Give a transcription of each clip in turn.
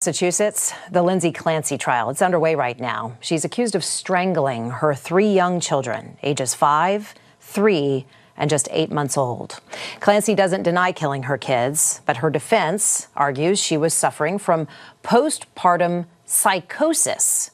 Massachusetts, the Lindsay Clancy trial. It's underway right now. She's accused of strangling her 3 young children, ages 5, 3, and just 8 months old. Clancy doesn't deny killing her kids, but her defense argues she was suffering from postpartum psychosis.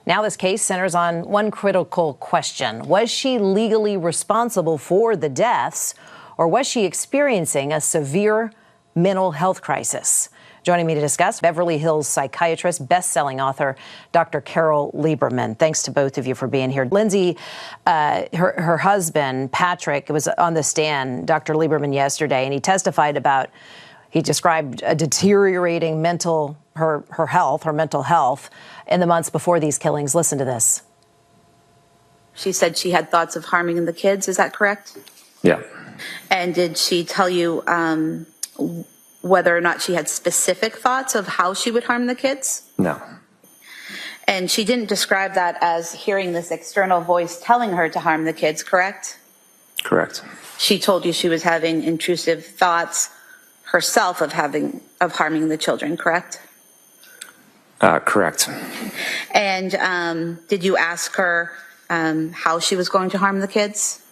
Now this case centers on one critical question. Was she legally responsible for the deaths, or was she experiencing a severe mental health crisis? Joining me to discuss, Beverly Hills psychiatrist, best-selling author, Dr. Carol Lieberman. Thanks to both of you for being here. Lindsay, her husband, Patrick, was on the stand, Dr. Lieberman, yesterday, and he testified about, he described a deteriorating mental health in the months before these killings. Listen to this. She said she had thoughts of harming the kids. Is that correct? Yeah. And did she tell you whether or not she had specific thoughts of how she would harm the kids? No. And she didn't describe that as hearing this external voice telling her to harm the kids, correct? Correct. She told you she was having intrusive thoughts herself of harming the children, correct? Correct. And did you ask her how she was going to harm the kids?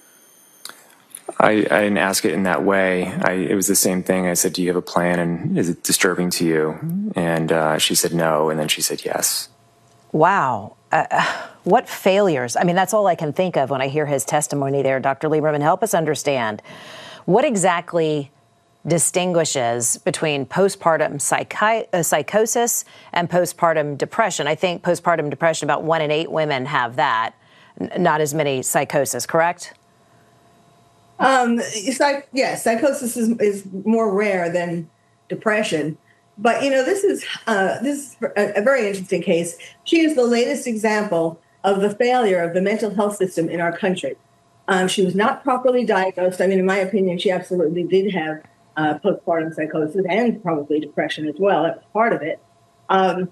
I didn't ask it in that way. It was the same thing. I said, do you have a plan, and is it disturbing to you? And she said no, and then she said yes. Wow. What failures? I mean, that's all I can think of when I hear his testimony there. Dr. Lieberman, help us understand. What exactly distinguishes between postpartum psychosis and postpartum depression? I think postpartum depression, about 1 in 8 women have that, not as many psychosis, correct? Yes, psychosis is more rare than depression. But, you know, this is a very interesting case. She is the latest example of the failure of the mental health system in our country. She was not properly diagnosed. I mean, in my opinion, she absolutely did have postpartum psychosis and probably depression as well. That's part of it. But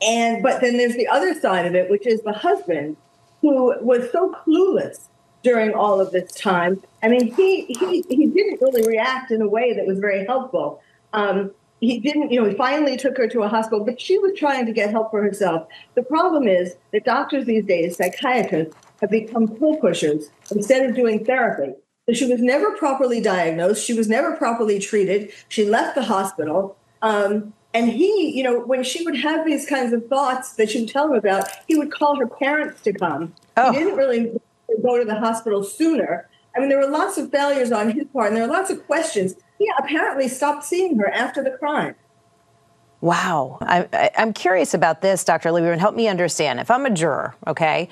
then there's the other side of it, which is the husband, who was so clueless during all of this time. I mean, he didn't really react in a way that was very helpful. He didn't, he finally took her to a hospital, but she was trying to get help for herself. The problem is that doctors these days, psychiatrists, have become pull pushers instead of doing therapy. So she was never properly diagnosed. She was never properly treated. She left the hospital. And he, when she would have these kinds of thoughts that she would tell him about, he would call her parents to come. Oh. He didn't really go to the hospital sooner. I mean, there were lots of failures on his part, and there were lots of questions. He apparently stopped seeing her after the crime. Wow. I'm curious about this, Dr. Lieberman. Help me understand. If I'm a juror, okay,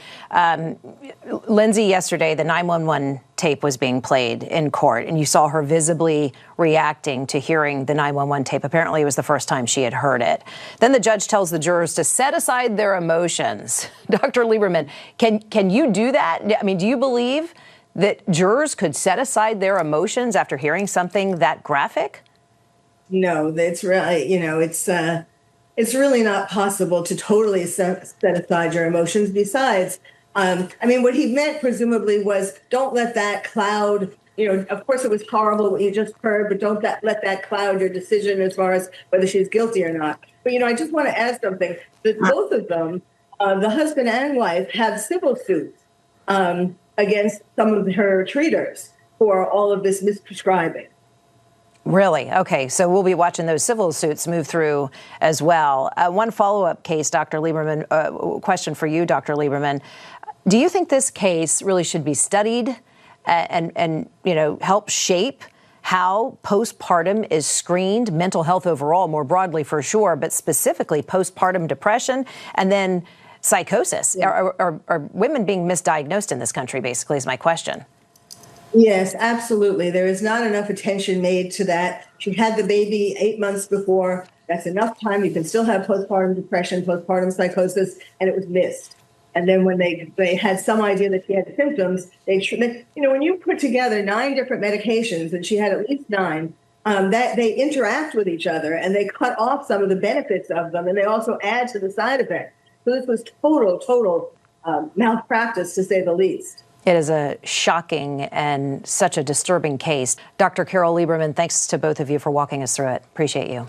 Lindsay, yesterday, the 911 tape was being played in court, and you saw her visibly reacting to hearing the 911 tape. Apparently, it was the first time she had heard it. Then the judge tells the jurors to set aside their emotions. Dr. Lieberman, can you do that? I mean, do you believe that jurors could set aside their emotions after hearing something that graphic? No, that's right. It's really not possible to totally set aside your emotions. Besides, what he meant presumably was don't let that cloud, of course it was horrible what you just heard, but don't let that cloud your decision as far as whether she's guilty or not. But, I just want to add something, that both of them, the husband and wife, have civil suits against some of her treaters for all of this misprescribing. Really? Okay, so we'll be watching those civil suits move through as well. One follow-up case, Dr. Lieberman, question for you, Dr. Lieberman. Do you think this case really should be studied and help shape how postpartum is screened, mental health overall, more broadly for sure, but specifically postpartum depression and then psychosis? Yeah. Are women being misdiagnosed in this country, basically, is my question. Yes, absolutely. There is not enough attention made to that. She had the baby 8 months before. That's enough time. You can still have postpartum depression, postpartum psychosis, and it was missed. And then when they had some idea that she had symptoms, when you put together 9 different medications, and she had at least 9, that they interact with each other, and they cut off some of the benefits of them, and they also add to the side effects. So this was total malpractice, to say the least. It is a shocking and such a disturbing case. Dr. Carol Lieberman, thanks to both of you for walking us through it. Appreciate you.